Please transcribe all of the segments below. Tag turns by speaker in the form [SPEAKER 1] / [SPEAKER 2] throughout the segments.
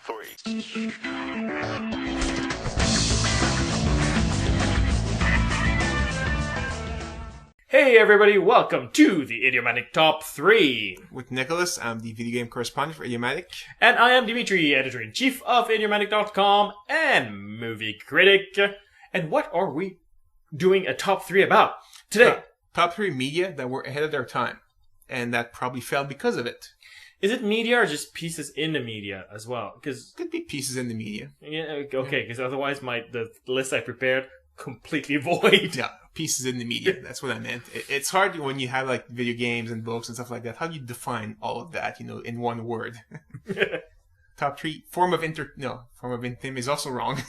[SPEAKER 1] 3.
[SPEAKER 2] Hey everybody, welcome to the Idiomatic Top 3.
[SPEAKER 3] With Nicholas, I'm the video game correspondent for Idiomatic.
[SPEAKER 2] And I am Dimitri, editor-in-chief of Idiomatic.com and movie critic. And what are we doing a top 3 about today?
[SPEAKER 3] Top 3 media that were ahead of their time, and that probably failed because of it.
[SPEAKER 2] Is it media or just pieces in the media as well? Because
[SPEAKER 3] Could be pieces in the media.
[SPEAKER 2] yeah, okay, because otherwise the list I prepared completely void.
[SPEAKER 3] Yeah, pieces in the media. That's what I meant. It's hard when you have like video games and books and stuff like that. How do you define all of that, in one word? Top 3, form of intim is also wrong.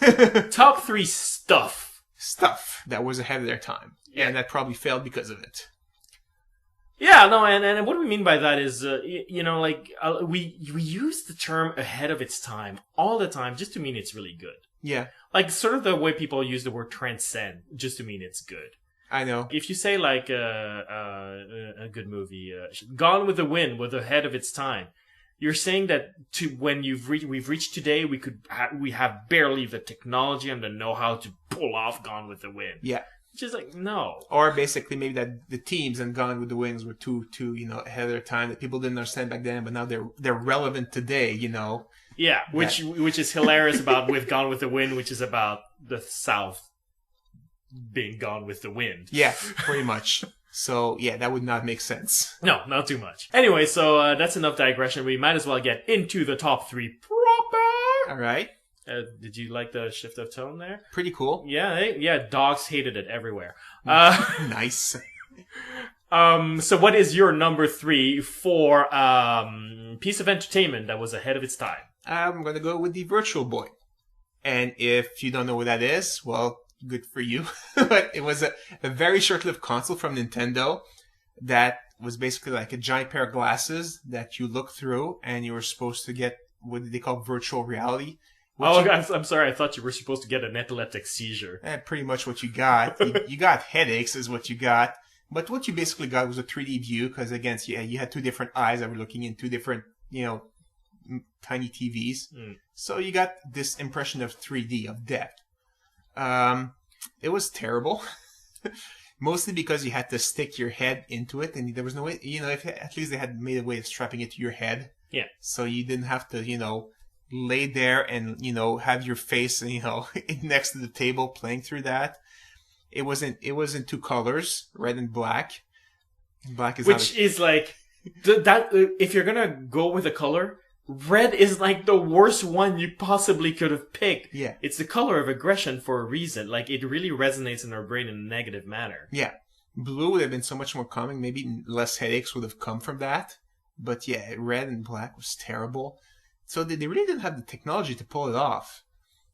[SPEAKER 2] Top 3 stuff.
[SPEAKER 3] Stuff that was ahead of their time.
[SPEAKER 2] Yeah.
[SPEAKER 3] And that probably failed because of it.
[SPEAKER 2] Yeah, no, and what we mean by that is, we use the term ahead of its time all the time just to mean it's really good.
[SPEAKER 3] Yeah,
[SPEAKER 2] Like, sort of the way people use the word transcend just to mean it's good.
[SPEAKER 3] I know.
[SPEAKER 2] If you say, like, a good movie, Gone with the Wind was ahead of its time, you're saying that when we've reached today, we have barely the technology and the know-how to pull off Gone with the Wind.
[SPEAKER 3] Yeah.
[SPEAKER 2] Which is like, no.
[SPEAKER 3] Or basically maybe that the teams and Gone with the Wings were too ahead of their time, that people didn't understand back then, but now they're relevant today,
[SPEAKER 2] Yeah, which is hilarious about with Gone with the Wind, which is about the South being gone with the wind.
[SPEAKER 3] Yeah, pretty much. So yeah, that would not make sense.
[SPEAKER 2] No, not too much. Anyway, so that's enough digression. We might as well get into the top 3 proper.
[SPEAKER 3] All right.
[SPEAKER 2] Did you like the shift of tone there?
[SPEAKER 3] Pretty cool.
[SPEAKER 2] Yeah, dogs hated it everywhere.
[SPEAKER 3] Nice.
[SPEAKER 2] So what is your number 3 for piece of entertainment that was ahead of its time?
[SPEAKER 3] I'm going to go with the Virtual Boy. And if you don't know what that is, well, good for you. But it was a very short-lived console from Nintendo that was basically like a giant pair of glasses that you look through, and you were supposed to get what they call virtual reality.
[SPEAKER 2] I'm sorry. I thought you were supposed to get an epileptic seizure.
[SPEAKER 3] Pretty much what you got. You got headaches is what you got. But what you basically got was a 3D view, because again, you had two different eyes that were looking in two different, tiny TVs. So you got this impression of 3D, of depth. It was terrible. Mostly because you had to stick your head into it, and there was no way, if at least they had made a way of strapping it to your head. Yeah. So you didn't have to, lay there and, have your face, next to the table playing through that. It was in two colors, red and black. Black is
[SPEAKER 2] is like that. If you're gonna go with a color, red is like the worst one you possibly could have picked.
[SPEAKER 3] Yeah,
[SPEAKER 2] it's the color of aggression for a reason. Like, it really resonates in our brain in a negative manner.
[SPEAKER 3] Yeah, blue would have been so much more calming. Maybe less headaches would have come from that. But yeah, red and black was terrible. So they really didn't have the technology to pull it off.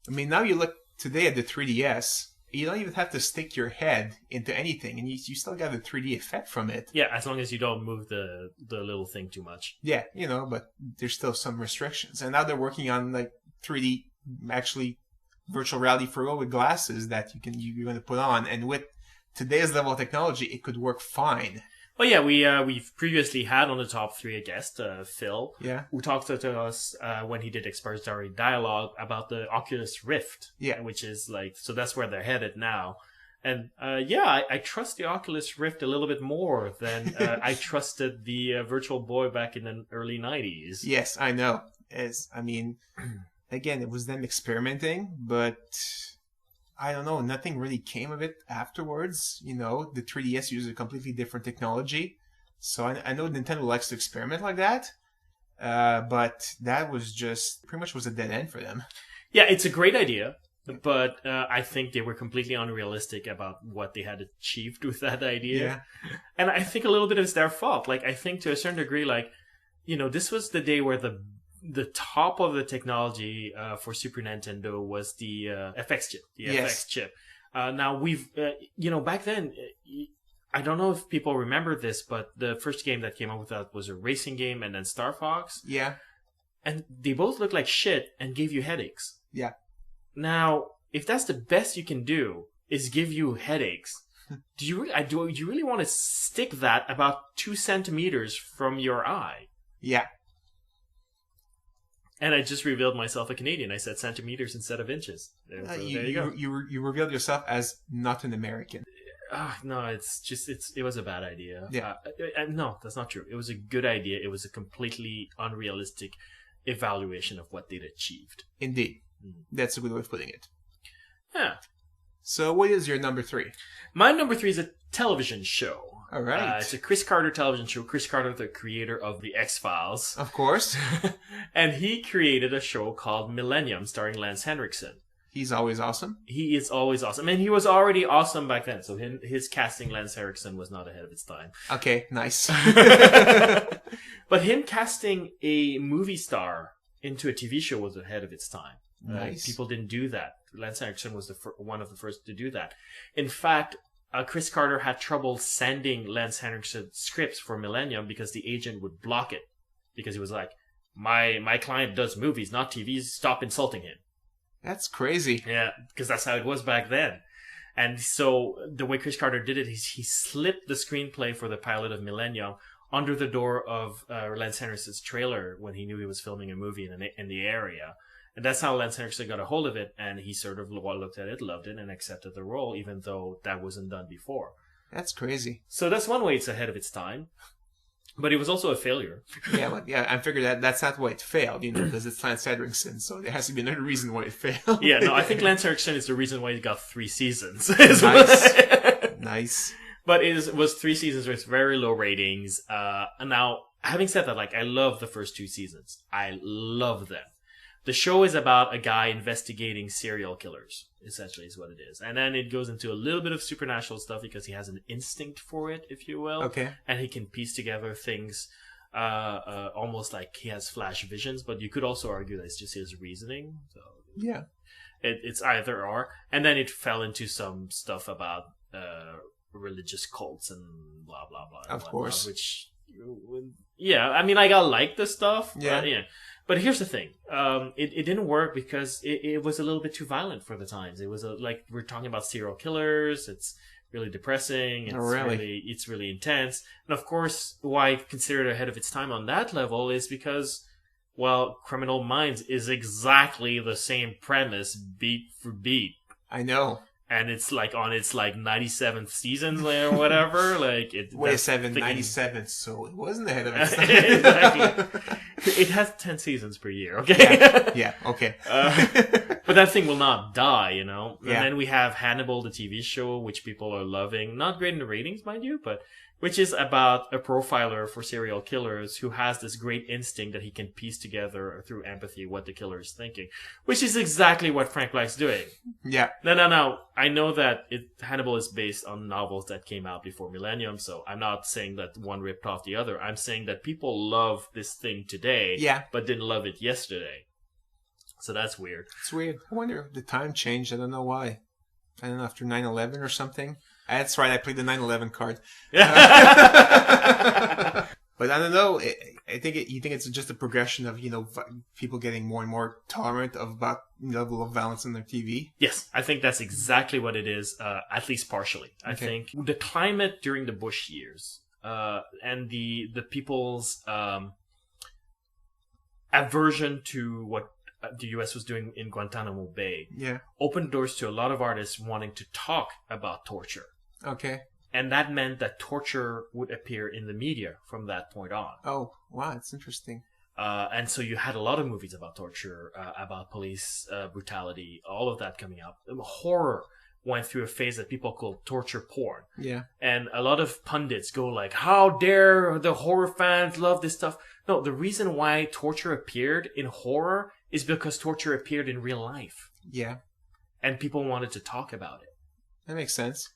[SPEAKER 3] I mean, now you look today at the 3DS. You don't even have to stick your head into anything, and you still got the 3D effect from it.
[SPEAKER 2] Yeah, as long as you don't move the little thing too much.
[SPEAKER 3] Yeah, but there's still some restrictions. And now they're working on like 3D, actually virtual reality for real with glasses that you're going to put on. And with today's level of technology, it could work fine.
[SPEAKER 2] Well, yeah, we've previously had on the top 3 a guest, Phil,
[SPEAKER 3] yeah,
[SPEAKER 2] who talked to us when he did expository dialogue about the Oculus Rift,
[SPEAKER 3] yeah,
[SPEAKER 2] which is like, so that's where they're headed now. And I trust the Oculus Rift a little bit more than I trusted the Virtual Boy back in the early 90s.
[SPEAKER 3] Yes, I know. Again, it was them experimenting, but I don't know, nothing really came of it afterwards. The 3DS uses a completely different technology. So I know Nintendo likes to experiment like that. But that was just, pretty much was a dead end for them.
[SPEAKER 2] Yeah, it's a great idea. But I think they were completely unrealistic about what they had achieved with that idea.
[SPEAKER 3] Yeah.
[SPEAKER 2] And I think a little bit it's their fault. Like, I think to a certain degree, this was the day where the top of the technology for Super Nintendo was the FX chip. The FX chip. Now, we've, back then, I don't know if people remember this, but the first game that came out with that was a racing game, and then Star Fox.
[SPEAKER 3] Yeah.
[SPEAKER 2] And they both looked like shit and gave you headaches.
[SPEAKER 3] Yeah.
[SPEAKER 2] Now, if that's the best you can do, is give you headaches, do you really want to stick that about 2 centimeters from your eye?
[SPEAKER 3] Yeah.
[SPEAKER 2] And I just revealed myself a Canadian. I said centimeters instead of inches. So there you go.
[SPEAKER 3] You revealed yourself as not an American.
[SPEAKER 2] No, it was a bad idea.
[SPEAKER 3] Yeah.
[SPEAKER 2] No, that's not true. It was a good idea. It was a completely unrealistic evaluation of what they'd achieved.
[SPEAKER 3] Indeed. That's a good way of putting it.
[SPEAKER 2] Yeah.
[SPEAKER 3] So what is your number 3?
[SPEAKER 2] My number 3 is a television show.
[SPEAKER 3] All right.
[SPEAKER 2] It's a Chris Carter television show. Chris Carter, the creator of The X-Files.
[SPEAKER 3] Of course.
[SPEAKER 2] And he created a show called Millennium starring Lance Henriksen.
[SPEAKER 3] He's always awesome.
[SPEAKER 2] He is always awesome. And he was already awesome back then. So his casting Lance Henriksen was not ahead of its time.
[SPEAKER 3] Okay, nice.
[SPEAKER 2] But him casting a movie star into a TV show was ahead of its time.
[SPEAKER 3] Nice.
[SPEAKER 2] People didn't do that. Lance Henriksen was one of the first to do that. In fact, Chris Carter had trouble sending Lance Henriksen scripts for Millennium because the agent would block it. Because he was like, my client does movies, not TVs. Stop insulting him.
[SPEAKER 3] That's crazy.
[SPEAKER 2] Yeah, because that's how it was back then. And so the way Chris Carter did it is he slipped the screenplay for the pilot of Millennium under the door of Lance Henriksen's trailer when he knew he was filming a movie in the area. And that's how Lance Henriksen got a hold of it, and he sort of looked at it, loved it, and accepted the role, even though that wasn't done before.
[SPEAKER 3] That's crazy.
[SPEAKER 2] So that's one way it's ahead of its time. But it was also a failure.
[SPEAKER 3] Yeah, I figured that's not why it failed, because it's Lance Henriksen, so there has to be another reason why it failed.
[SPEAKER 2] Yeah, no, I think Lance Henriksen is the reason why it got 3 seasons.
[SPEAKER 3] Nice. Nice.
[SPEAKER 2] But it was 3 seasons with very low ratings. And now, having said that, I love the first 2 seasons. I love them. The show is about a guy investigating serial killers, essentially is what it is. And then it goes into a little bit of supernatural stuff because he has an instinct for it, if you will.
[SPEAKER 3] Okay.
[SPEAKER 2] And he can piece together things almost like he has flash visions, but you could also argue that it's just his reasoning. So
[SPEAKER 3] yeah.
[SPEAKER 2] It's either or. And then it fell into some stuff about religious cults and blah, blah, blah.
[SPEAKER 3] Of course.
[SPEAKER 2] Which, yeah, I mean, I like the stuff.
[SPEAKER 3] Yeah.
[SPEAKER 2] But, yeah. But here's the thing. It didn't work because it was a little bit too violent for the times. It was we're talking about serial killers. It's really depressing. It's really intense. And of course, why I consider it ahead of its time on that level is because, well, Criminal Minds is exactly the same premise, beat for beat.
[SPEAKER 3] I know.
[SPEAKER 2] And it's on its 97th season or whatever. Wait a second,
[SPEAKER 3] 97, so it wasn't ahead of its time.
[SPEAKER 2] Exactly. It has 10 seasons per year, okay?
[SPEAKER 3] Yeah, okay.
[SPEAKER 2] But that thing will not die, And
[SPEAKER 3] Yeah.
[SPEAKER 2] then we have Hannibal, the TV show, which people are loving. Not great in the ratings, mind you, but which is about a profiler for serial killers who has this great instinct that he can piece together through empathy what the killer is thinking, which is exactly what Frank Black's doing.
[SPEAKER 3] Yeah.
[SPEAKER 2] No. I know that Hannibal is based on novels that came out before Millennium, so I'm not saying that one ripped off the other. I'm saying that people love this thing today, but didn't love it yesterday. So that's weird.
[SPEAKER 3] It's weird. I wonder if the time changed. I don't know why. I don't know, after 9/11 or something. That's right, I played the 9/11 card. But I don't know. You think it's just a progression of people getting more and more tolerant about level of violence on their TV.
[SPEAKER 2] Yes, I think that's exactly what it is. At least partially. I think the climate during the Bush years and the people's aversion to what the U.S. was doing in Guantanamo Bay opened doors to a lot of artists wanting to talk about torture.
[SPEAKER 3] Okay.
[SPEAKER 2] And that meant that torture would appear in the media from that point on.
[SPEAKER 3] Oh, wow, that's interesting.
[SPEAKER 2] And so you had a lot of movies about torture, about police brutality, all of that coming up. Horror went through a phase that people called torture porn.
[SPEAKER 3] Yeah.
[SPEAKER 2] And a lot of pundits go how dare the horror fans love this stuff? No, the reason why torture appeared in horror is because torture appeared in real life.
[SPEAKER 3] Yeah.
[SPEAKER 2] And people wanted to talk about it.
[SPEAKER 3] That makes sense.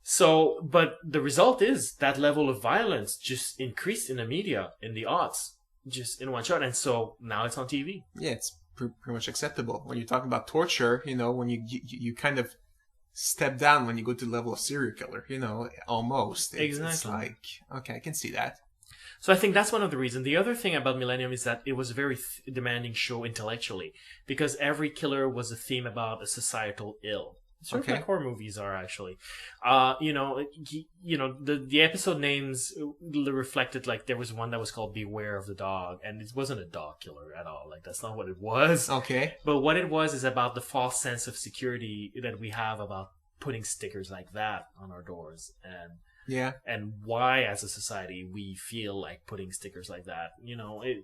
[SPEAKER 2] So, but the result is that level of violence just increased in the media, in the aughts, just in one shot. And so now it's on TV.
[SPEAKER 3] Yeah, it's pretty much acceptable. When you're talking about torture, when you kind of step down when you go to the level of serial killer, almost.
[SPEAKER 2] Exactly.
[SPEAKER 3] It's okay, I can see that.
[SPEAKER 2] So I think that's one of the reasons. The other thing about Millennium is that it was a very demanding show intellectually because every killer was a theme about a societal ill. Sort of
[SPEAKER 3] Okay.
[SPEAKER 2] like horror movies are actually. The episode names reflected like there was one that was called Beware of the Dog, and it wasn't a dog killer at all. Like that's not what it was.
[SPEAKER 3] Okay.
[SPEAKER 2] But what it was is about the false sense of security that we have about putting stickers like that on our doors,
[SPEAKER 3] Yeah.
[SPEAKER 2] and why as a society we feel like putting stickers like that.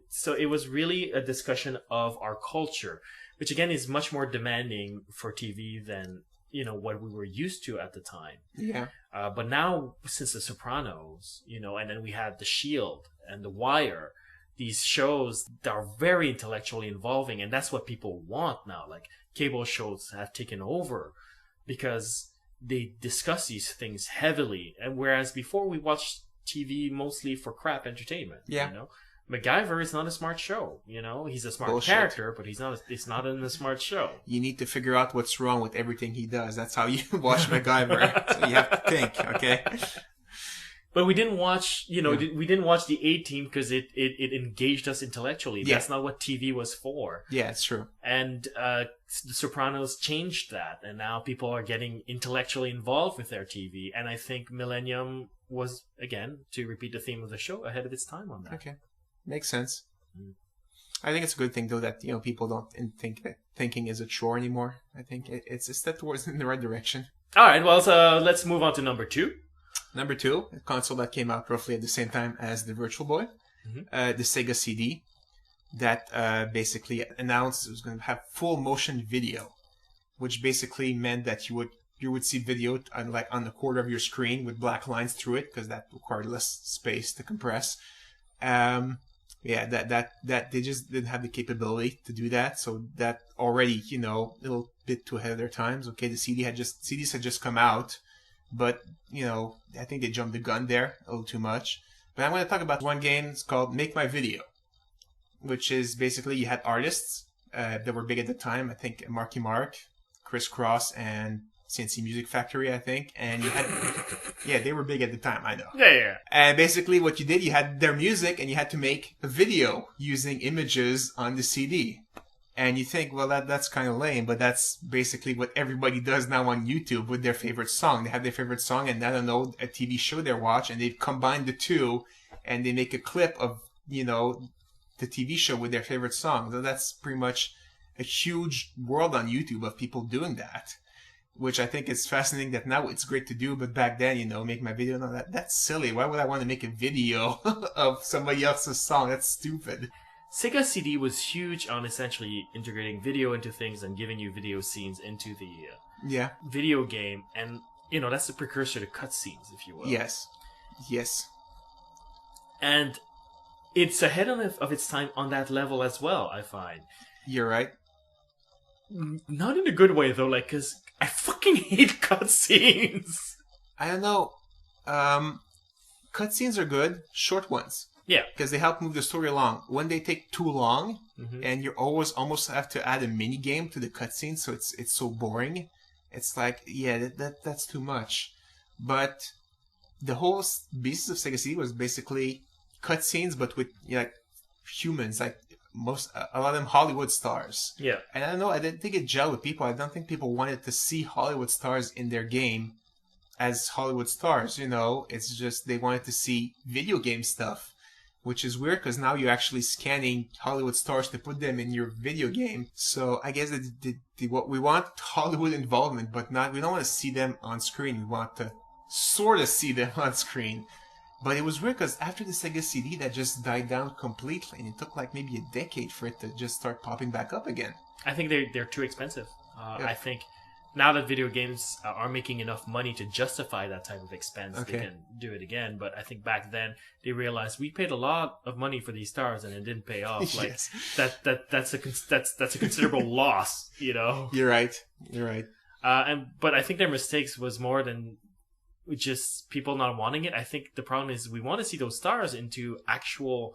[SPEAKER 2] So it was really a discussion of our culture, which again is much more demanding for TV than what we were used to at the time.
[SPEAKER 3] Yeah.
[SPEAKER 2] But now, since The Sopranos, and then we had The Shield and The Wire, these shows that are very intellectually involving, and that's what people want now. Like cable shows have taken over because they discuss these things heavily, and whereas before we watched TV mostly for crap entertainment.
[SPEAKER 3] Yeah.
[SPEAKER 2] MacGyver is not a smart show. He's a smart
[SPEAKER 3] Bullshit.
[SPEAKER 2] character, but he's not. It's not in a smart show.
[SPEAKER 3] You need to figure out what's wrong with everything he does. That's how you watch MacGyver. So you have to think, okay?
[SPEAKER 2] But we didn't watch,
[SPEAKER 3] Yeah.
[SPEAKER 2] we didn't watch the A-Team because it engaged us intellectually.
[SPEAKER 3] Yeah.
[SPEAKER 2] That's not what TV was for.
[SPEAKER 3] Yeah, it's true.
[SPEAKER 2] And The Sopranos changed that, and now people are getting intellectually involved with their TV. And I think Millennium was, again, to repeat the theme of the show, ahead of its time on that.
[SPEAKER 3] Okay. Makes sense.
[SPEAKER 2] Mm.
[SPEAKER 3] I think it's a good thing, though, that people don't think that thinking is a chore anymore. I think it's a step towards in the right direction.
[SPEAKER 2] All right, well, so let's move on to number 2.
[SPEAKER 3] Number 2, a console that came out roughly at the same time as the Virtual Boy, the Sega CD, that basically announced it was going to have full motion video, which basically meant that you would see video on the quarter of your screen with black lines through it, because that required less space to compress. That they just didn't have the capability to do that, so that already a little bit too ahead of their times. Okay, the CDs had just come out, but I think they jumped the gun there a little too much. But I'm going to talk about one game. It's called Make My Video, which is basically you had artists that were big at the time. I think Marky Mark, Criss Cross, and CNC Music Factory, I think. And you had, they were big at the time, I know.
[SPEAKER 2] Yeah.
[SPEAKER 3] And basically what you did, you had their music and you had to make a video using images on the CD. And you think, well, that's kind of lame, but that's basically what everybody does now on YouTube with their favorite song. They have their favorite song and, I don't know, a TV show they watch, and they combine the two and they make a clip of, the TV show with their favorite song. So that's pretty much a huge world on YouTube of people doing that, which I think is fascinating that now it's great to do, but back then, Make My Video, no, that's silly. Why would I want to make a video of somebody else's song? That's stupid.
[SPEAKER 2] Sega CD was huge on essentially integrating video into things and giving you video scenes into the video game. And, that's the precursor to cutscenes, if you will.
[SPEAKER 3] Yes.
[SPEAKER 2] And it's ahead of its time on that level as well, I find.
[SPEAKER 3] You're right.
[SPEAKER 2] Not in a good way, though, because I fucking hate cutscenes.
[SPEAKER 3] I don't know. Cutscenes are good, short ones.
[SPEAKER 2] Yeah.
[SPEAKER 3] Because they help move the story along. When they take too long, and you almost have to add a mini game to the cutscene, so it's so boring. It's like, that's too much. But the whole basis of Sega CD was basically cutscenes, but with humans, like a lot of them Hollywood stars.
[SPEAKER 2] Yeah.
[SPEAKER 3] And I don't know, I didn't think it gelled with people. I don't think people wanted to see Hollywood stars in their game as Hollywood stars. It's just they wanted to see video game stuff. Which is weird because now you're actually scanning Hollywood stars to put them in your video game. So I guess what we want Hollywood involvement, but we don't want to see them on screen. We want to sort of see them on screen. But it was weird because after the Sega CD, that just died down completely, and it took like maybe a decade for it to just start popping back up again.
[SPEAKER 2] I think they're too expensive. I think now that video games are making enough money to justify that type of expense, they can do it again. But I think back then they realized we paid a lot of money for these stars and it didn't pay off. Like that's a considerable loss,
[SPEAKER 3] You're right.
[SPEAKER 2] But I think their mistakes was more than just people not wanting it. I think the problem is we want to see those stars into actual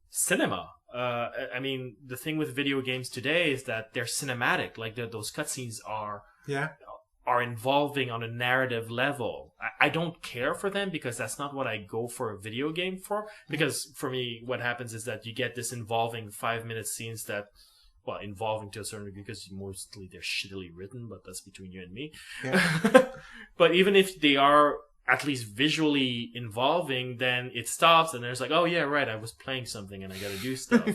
[SPEAKER 2] cinema. I mean, the thing with video games today is that they're cinematic. Like those cutscenes are involving on a narrative level. I don't care for them because that's not what I go for a video game for. Because for me, what happens is that you get this involving 5-minute scenes that involving to a certain degree, because mostly they're shittily written, but that's between you and me.
[SPEAKER 3] Yeah.
[SPEAKER 2] But even if they are at least visually involving, then it stops and there's like, oh yeah, right, I was playing something and I gotta do stuff.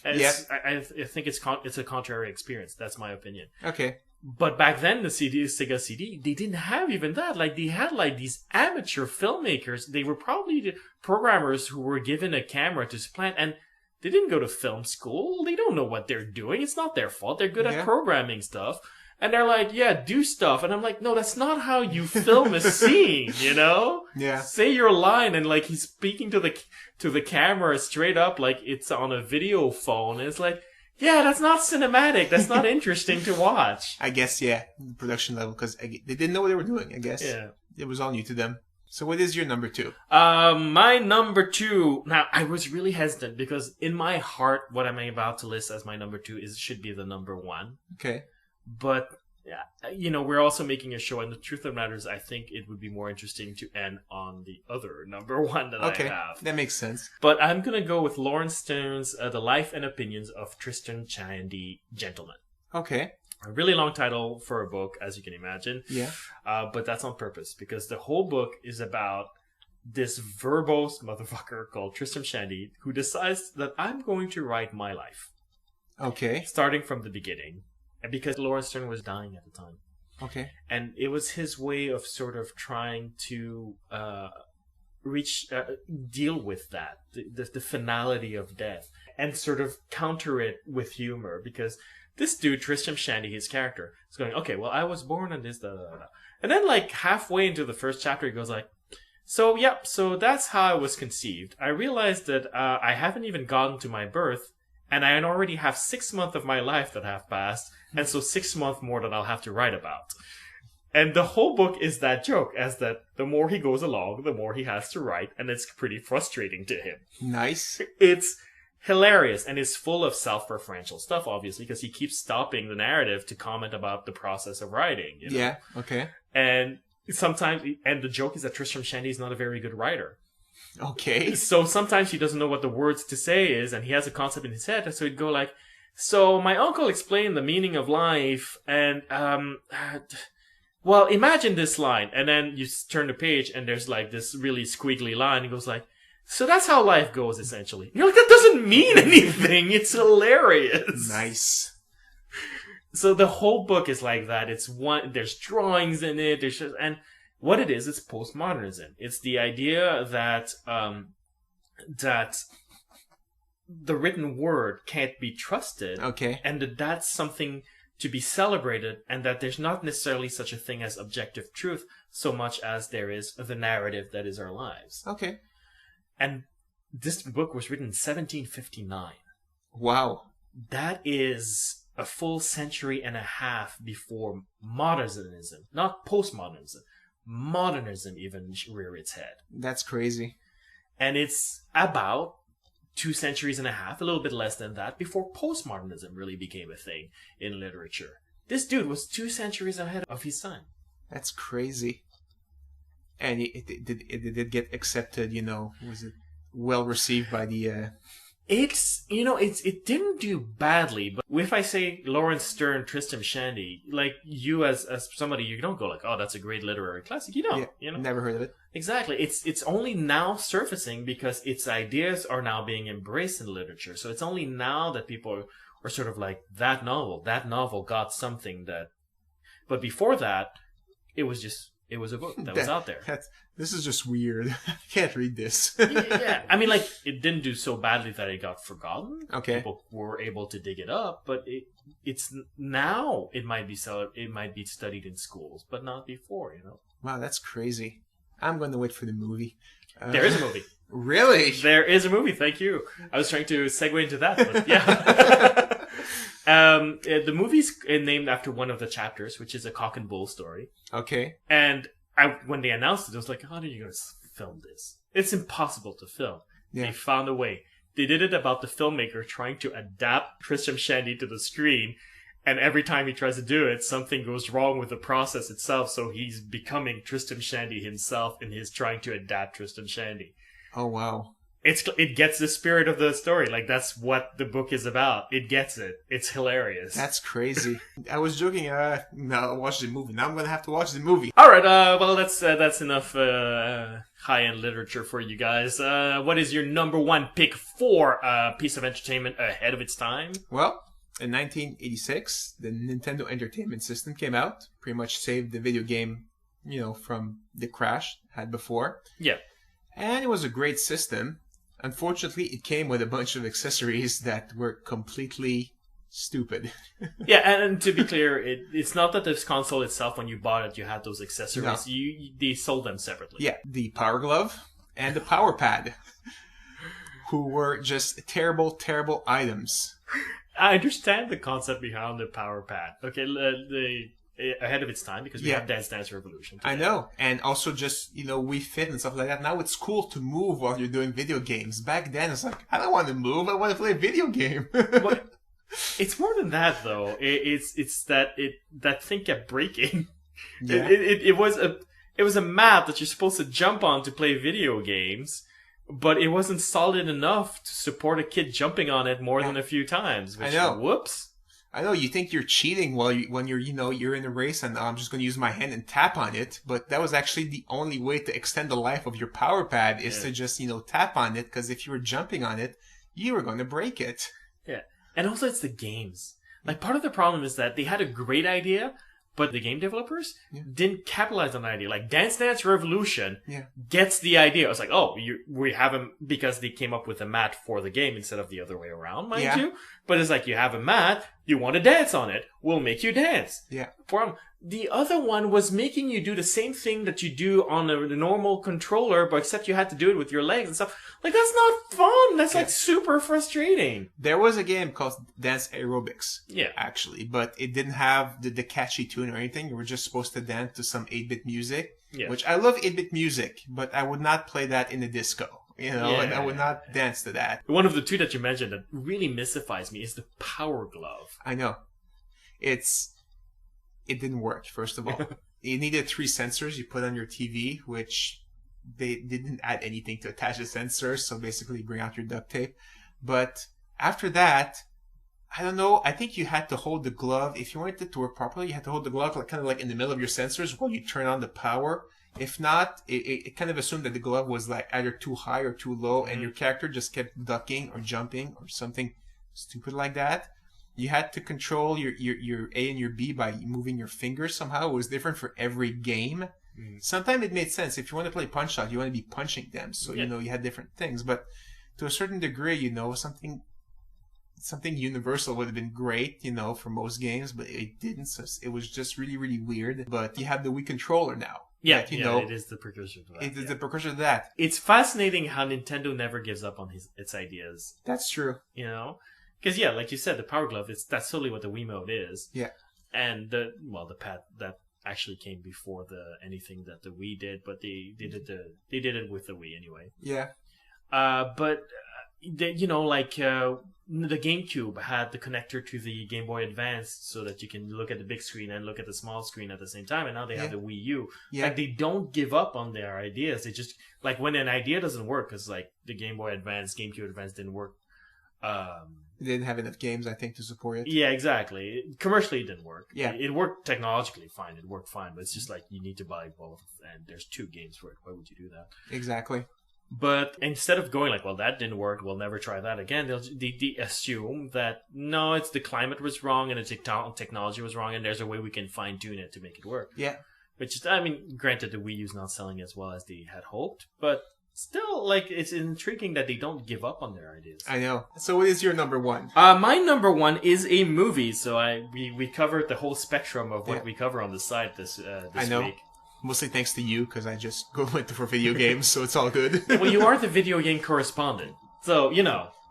[SPEAKER 3] Yeah.
[SPEAKER 2] I think it's a contrary experience. That's my opinion.
[SPEAKER 3] Okay.
[SPEAKER 2] But back then, the Sega CD, they didn't have even that. Like, they had like these amateur filmmakers. They were probably the programmers who were given a camera to supplant, and they didn't go to film school. They don't know what they're doing. It's not their fault. They're good at programming stuff. And they're like, yeah, do stuff. And I'm like, no, that's not how you film a scene, you know?
[SPEAKER 3] Yeah.
[SPEAKER 2] Say your line, and like he's speaking to the camera straight up like it's on a video phone. And it's like, yeah, that's not cinematic. That's not interesting to watch.
[SPEAKER 3] I guess, yeah, production level, because they didn't know what they were doing, I guess.
[SPEAKER 2] Yeah.
[SPEAKER 3] It was all new to them. So what is your number 2?
[SPEAKER 2] My number 2, now I was really hesitant because in my heart, what I'm about to list as my number 2 should be the number 1.
[SPEAKER 3] Okay.
[SPEAKER 2] But, yeah, you know, we're also making a show, and the truth of the matter is, I think it would be more interesting to end on the other number 1 that I have.
[SPEAKER 3] That makes sense.
[SPEAKER 2] But I'm going to go with Lawrence Stone's The Life and Opinions of Tristram Shandy, Gentleman.
[SPEAKER 3] Okay.
[SPEAKER 2] A really long title for a book, as you can imagine.
[SPEAKER 3] Yeah.
[SPEAKER 2] But that's on purpose, because the whole book is about this verbose motherfucker called Tristram Shandy who decides that I'm going to write my life.
[SPEAKER 3] Okay.
[SPEAKER 2] Starting from the beginning. And because Lawrence Stern was dying at the time.
[SPEAKER 3] Okay.
[SPEAKER 2] And it was his way of sort of trying to deal with that, the finality of death, and sort of counter it with humor, because this dude, Tristram Shandy, his character, is going, okay, well, I was born on this, da, da, da. And then like halfway into the first chapter, he goes like, so that's how I was conceived. I realized that I haven't even gotten to my birth, and I already have 6 months of my life that have passed, and so 6 months more that I'll have to write about. And the whole book is that joke, as that the more he goes along, the more he has to write, and it's pretty frustrating to him.
[SPEAKER 3] Nice.
[SPEAKER 2] It's hilarious, and it's full of self-referential stuff, obviously, because he keeps stopping the narrative to comment about the process of writing. You know?
[SPEAKER 3] Yeah, okay.
[SPEAKER 2] And sometimes, and the joke is that Tristram Shandy is not a very good writer.
[SPEAKER 3] Okay.
[SPEAKER 2] So sometimes he doesn't know what the words to say is, and he has a concept in his head, and so he'd go like, so my uncle explained the meaning of life, and, well, imagine this line, and then you turn the page, and there's like this really squiggly line, and goes like, so that's how life goes, essentially. You're like, that doesn't mean anything, it's hilarious.
[SPEAKER 3] Nice.
[SPEAKER 2] So the whole book is like that. There's drawings in it, and what it is postmodernism. It's the idea that that the written word can't be trusted.
[SPEAKER 3] Okay.
[SPEAKER 2] And that's something to be celebrated, and that there's not necessarily such a thing as objective truth so much as there is the narrative that is our lives.
[SPEAKER 3] Okay.
[SPEAKER 2] And this book was written in 1759.
[SPEAKER 3] Wow.
[SPEAKER 2] That is a full century and a half before modernism, not postmodernism. Modernism even rear its head.
[SPEAKER 3] That's crazy.
[SPEAKER 2] And it's about 2 centuries and a half, a little bit less than that, before postmodernism really became a thing in literature. This dude was 2 centuries ahead of his time.
[SPEAKER 3] That's crazy. And it did get accepted, you know, was it well received by the...
[SPEAKER 2] It didn't do badly, but if I say Lawrence Stern, Tristram Shandy, like you as somebody, you don't go like, oh, that's a great literary classic. You don't, you know?
[SPEAKER 3] Never heard of it.
[SPEAKER 2] Exactly. It's only now surfacing because its ideas are now being embraced in literature. So it's only now that people are sort of like, that novel got something that, but before that, it was a book that was out there.
[SPEAKER 3] This is just weird. I can't read this.
[SPEAKER 2] Yeah. I mean, like, it didn't do so badly that it got forgotten.
[SPEAKER 3] Okay.
[SPEAKER 2] People were able to dig it up, but it's now it might be studied in schools, but not before, you know.
[SPEAKER 3] Wow, that's crazy. I'm going to wait for the movie.
[SPEAKER 2] There is a movie.
[SPEAKER 3] Really?
[SPEAKER 2] There is a movie. Thank you. I was trying to segue into that, but yeah. The movie's named after one of the chapters, which is a cock and bull story.
[SPEAKER 3] Okay.
[SPEAKER 2] And when they announced it, I was like, how are you going to film this? It's impossible to film. Yeah. They found a way. They did it about the filmmaker trying to adapt Tristram Shandy to the screen, and every time he tries to do it, something goes wrong with the process itself, so he's becoming Tristram Shandy himself in his trying to adapt Tristram Shandy.
[SPEAKER 3] Oh, wow.
[SPEAKER 2] it gets the spirit of the story. Like, that's what the book is about. It gets it. It's hilarious.
[SPEAKER 3] That's crazy. I was joking. No, I'll watch the movie. Now I'm gonna have to watch the movie.
[SPEAKER 2] All right. Well, that's enough high-end literature for you guys. What is your number one pick for a piece of entertainment ahead of its time?
[SPEAKER 3] Well, in 1986, the Nintendo Entertainment System came out. Pretty much saved the video game, from the crash it had before.
[SPEAKER 2] Yeah.
[SPEAKER 3] And it was a great system. Unfortunately, it came with a bunch of accessories that were completely stupid.
[SPEAKER 2] Yeah, and to be clear, it's not that this console itself, when you bought it, you had those accessories.
[SPEAKER 3] No.
[SPEAKER 2] They sold them separately.
[SPEAKER 3] Yeah, the Power Glove and the Power Pad, who were just terrible, terrible items.
[SPEAKER 2] I understand the concept behind the Power Pad. Okay, ahead of its time, because we have Dance Dance Revolution today.
[SPEAKER 3] I know. And also just, Wii Fit and stuff like that. Now it's cool to move while you're doing video games. Back then, it's like, I don't want to move. I want to play a video game.
[SPEAKER 2] But it's more than that, though. It's that thing kept breaking.
[SPEAKER 3] Yeah.
[SPEAKER 2] It was a map that you're supposed to jump on to play video games, but it wasn't solid enough to support a kid jumping on it more than a few times. Which,
[SPEAKER 3] I know.
[SPEAKER 2] Whoops.
[SPEAKER 3] I know you think you're cheating when you're in a race and I'm just going to use my hand and tap on it, but that was actually the only way to extend the life of your power pad is to just tap on it, because if you were jumping on it, you were going to break it.
[SPEAKER 2] Yeah, and also it's the games. Like, part of the problem is that they had a great idea, but the game developers didn't capitalize on the idea. Like, Dance Dance Revolution gets the idea. It's like, we have them because they came up with a mat for the game instead of the other way around, mind you. But it's like, you have a mat, you want to dance on it, we'll make you dance.
[SPEAKER 3] Yeah.
[SPEAKER 2] The other one was making you do the same thing that you do on a normal controller, but except you had to do it with your legs and stuff. Like, that's not fun. That's like super frustrating.
[SPEAKER 3] There was a game called Dance Aerobics.
[SPEAKER 2] Yeah.
[SPEAKER 3] Actually, but it didn't have the catchy tune or anything. You were just supposed to dance to some 8-bit music, which I love 8-bit music, but I would not play that in a disco. And I would not dance to that.
[SPEAKER 2] One of the two that you mentioned that really mystifies me is the Power Glove.
[SPEAKER 3] I know. It didn't work, first of all. You needed 3 sensors you put on your TV, which they didn't add anything to attach the sensors, so basically bring out your duct tape. But after that, I don't know, I think you had to hold the glove. If you wanted it to work properly, you had to hold the glove kind of like in the middle of your sensors while you turn on the power. If not, it kind of assumed that the glove was like either too high or too low, and your character just kept ducking or jumping or something stupid like that. You had to control your A and your B by moving your fingers somehow. It was different for every game. Sometimes it made sense. If you want to play Punch-Out, you want to be punching them. So, you had different things. But to a certain degree, something universal would have been great, for most games. But it didn't. So it was just really, really weird. But you have the Wii controller now.
[SPEAKER 2] Yeah, it is the precursor to that.
[SPEAKER 3] It is the precursor to that.
[SPEAKER 2] It's fascinating how Nintendo never gives up on its ideas.
[SPEAKER 3] That's true.
[SPEAKER 2] Because, like you said, the Power Glove, that's totally what the Wiimote is.
[SPEAKER 3] Yeah.
[SPEAKER 2] And the pad, that actually came before anything that the Wii did, but they did it with the Wii anyway.
[SPEAKER 3] Yeah.
[SPEAKER 2] But the GameCube had the connector to the Game Boy Advance so that you can look at the big screen and look at the small screen at the same time, and now they have the Wii U.
[SPEAKER 3] Yeah.
[SPEAKER 2] Like, they don't give up on their ideas. They just, like, when an idea doesn't work, because, like, the Game Boy Advance, GameCube Advance didn't work.
[SPEAKER 3] They didn't have enough games, I think, to support it.
[SPEAKER 2] Yeah, exactly. Commercially, it didn't work.
[SPEAKER 3] Yeah.
[SPEAKER 2] It worked technologically fine. It worked fine, but it's just like, you need to buy both, and there's 2 games for it. Why would you do that?
[SPEAKER 3] Exactly.
[SPEAKER 2] But instead of going like, well, that didn't work, we'll never try that again, they assume that, no, it's the climate was wrong and the technology was wrong, and there's a way we can fine-tune it to make it work.
[SPEAKER 3] Yeah.
[SPEAKER 2] Which is, granted, the Wii U's not selling as well as they had hoped, but still, like, it's intriguing that they don't give up on their ideas.
[SPEAKER 3] I know. So what is your number one?
[SPEAKER 2] My number one is a movie, so we covered the whole spectrum of what we cover on the site this week.
[SPEAKER 3] Mostly thanks to you, because I just went for video games, so it's all good.
[SPEAKER 2] Well, you are the video game correspondent, so,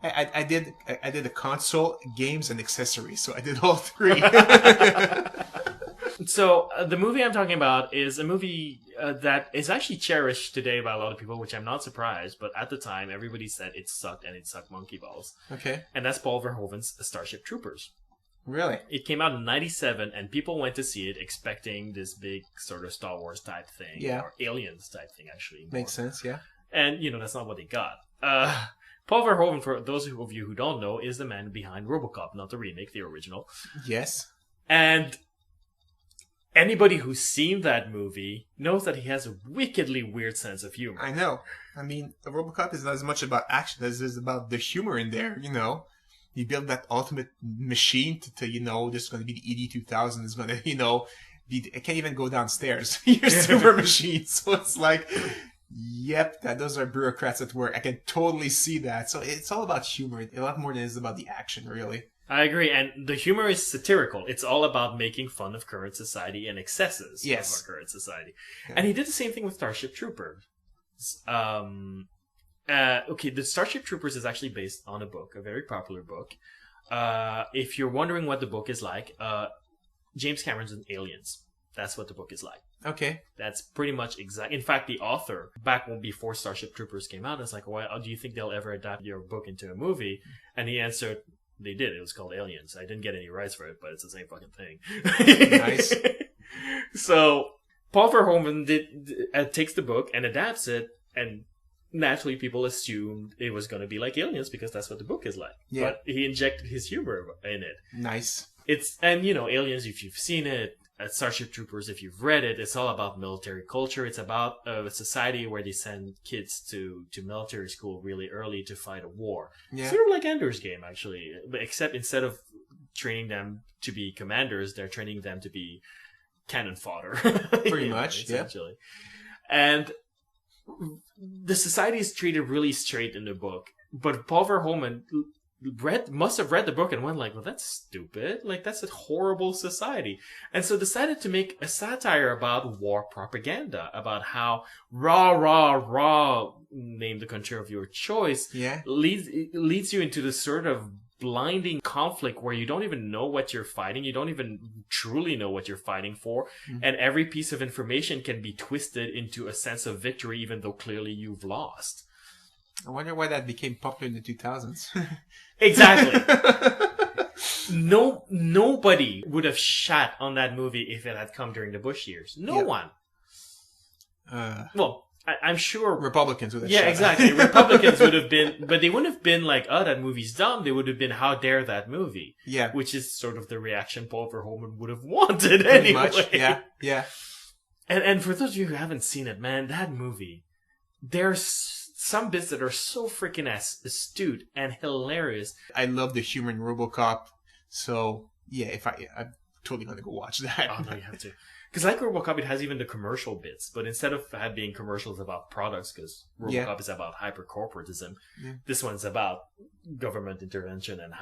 [SPEAKER 3] I did the console, games, and accessories, so I did all 3.
[SPEAKER 2] So, the movie I'm talking about is a movie that is actually cherished today by a lot of people, which I'm not surprised, but at the time, everybody said it sucked, and it sucked monkey balls.
[SPEAKER 3] Okay.
[SPEAKER 2] And that's Paul Verhoeven's Starship Troopers.
[SPEAKER 3] Really?
[SPEAKER 2] It came out in 1997, and people went to see it expecting this big sort of Star Wars type thing.
[SPEAKER 3] Yeah.
[SPEAKER 2] Or Aliens type thing, actually.
[SPEAKER 3] Makes sense, yeah.
[SPEAKER 2] And, that's not what they got. Paul Verhoeven, for those of you who don't know, is the man behind RoboCop, not the remake, the original.
[SPEAKER 3] Yes.
[SPEAKER 2] And anybody who's seen that movie knows that he has a wickedly weird sense of humor.
[SPEAKER 3] I know. I mean, RoboCop is not as much about action as it is about the humor in there, you know. You build that ultimate machine to you know, this is going to be the ED-2000. It's going to, you know, it can't even go downstairs. Your super machine. So it's like, yep, those are bureaucrats at work. I can totally see that. So it's all about humor. A lot more than it is about the action, really.
[SPEAKER 2] I agree. And the humor is satirical. It's all about making fun of current society and excesses of our current society. Yeah. And he did the same thing with Starship Troopers. Okay, the Starship Troopers is actually based on a book, a very popular book. If you're wondering what the book is like, James Cameron's in Aliens. That's what the book is like.
[SPEAKER 3] Okay.
[SPEAKER 2] That's pretty much exact. In fact, the author, before Starship Troopers came out, was like, "Well, do you think they'll ever adapt your book into a movie?" And he answered, "They did. It was called Aliens. I didn't get any rights for it, but it's the same fucking thing."
[SPEAKER 3] Nice.
[SPEAKER 2] So Paul Verhoeven takes the book and adapts it, and naturally people assumed it was going to be like Aliens because that's what the book is like. Yeah. But he injected his humor in it.
[SPEAKER 3] Nice.
[SPEAKER 2] And you know, Aliens, if you've seen it, Starship Troopers, if you've read it, it's all about military culture. It's about a society where they send kids to military school really early to fight a war. Yeah. Sort of like Ender's Game, actually. But except instead of training them to be commanders, they're training them to be cannon fodder.
[SPEAKER 3] Pretty much,
[SPEAKER 2] essentially. Yeah. And the society is treated really straight in the book. But Paul Verhoeven must have read the book and went like, well, that's stupid. Like, that's a horrible society. And so decided to make a satire about war propaganda, about how rah, name the country of your choice, leads you into this sort of blinding conflict where you don't even know what you're fighting. You don't even truly know what you're fighting for. Mm-hmm. And every piece of information can be twisted into a sense of victory, even though clearly you've lost.
[SPEAKER 3] I wonder why that became popular in the 2000s.
[SPEAKER 2] Exactly. Nobody would have shat on that movie if it had come during the Bush years. No one. Well, I'm sure
[SPEAKER 3] Republicans would have shat.
[SPEAKER 2] Yeah, exactly. Republicans would have been, but they wouldn't have been like, oh, that movie's dumb. They would have been, how dare that movie? Yeah. Which is sort of the reaction Paul Verhoeven would have wanted anyway. Much.
[SPEAKER 3] Yeah.
[SPEAKER 2] And for those of you who haven't seen it, man, that movie, there's some bits that are so freaking astute and hilarious.
[SPEAKER 3] I love the humor in RoboCop, so yeah, I'm totally gonna go watch that.
[SPEAKER 2] Oh no, you have to, because like RoboCop, it has even the commercial bits, but instead of being commercials about products, because RoboCop is about hyper corporatism, this one's about government intervention and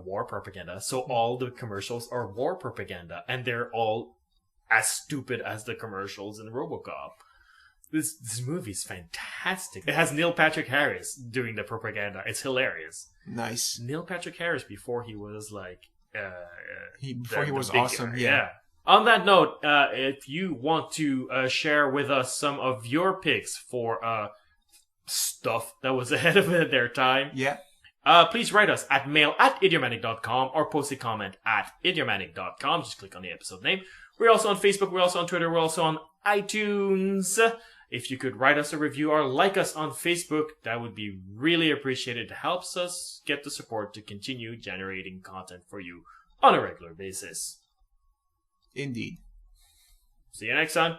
[SPEAKER 2] war propaganda. So all the commercials are war propaganda, and they're all as stupid as the commercials in RoboCop. This movie's fantastic. It has Neil Patrick Harris doing the propaganda. It's hilarious.
[SPEAKER 3] Nice.
[SPEAKER 2] Neil Patrick Harris before he was like...
[SPEAKER 3] before he was awesome, yeah.
[SPEAKER 2] On that note, if you want to share with us some of your picks for stuff that was ahead of their time, please write us at mail@idiomatic.com or post a comment at idiomatic.com. Just click on the episode name. We're also on Facebook. We're also on Twitter. We're also on iTunes. If you could write us a review or like us on Facebook, that would be really appreciated. It helps us get the support to continue generating content for you on a regular basis.
[SPEAKER 3] Indeed.
[SPEAKER 2] See you next time.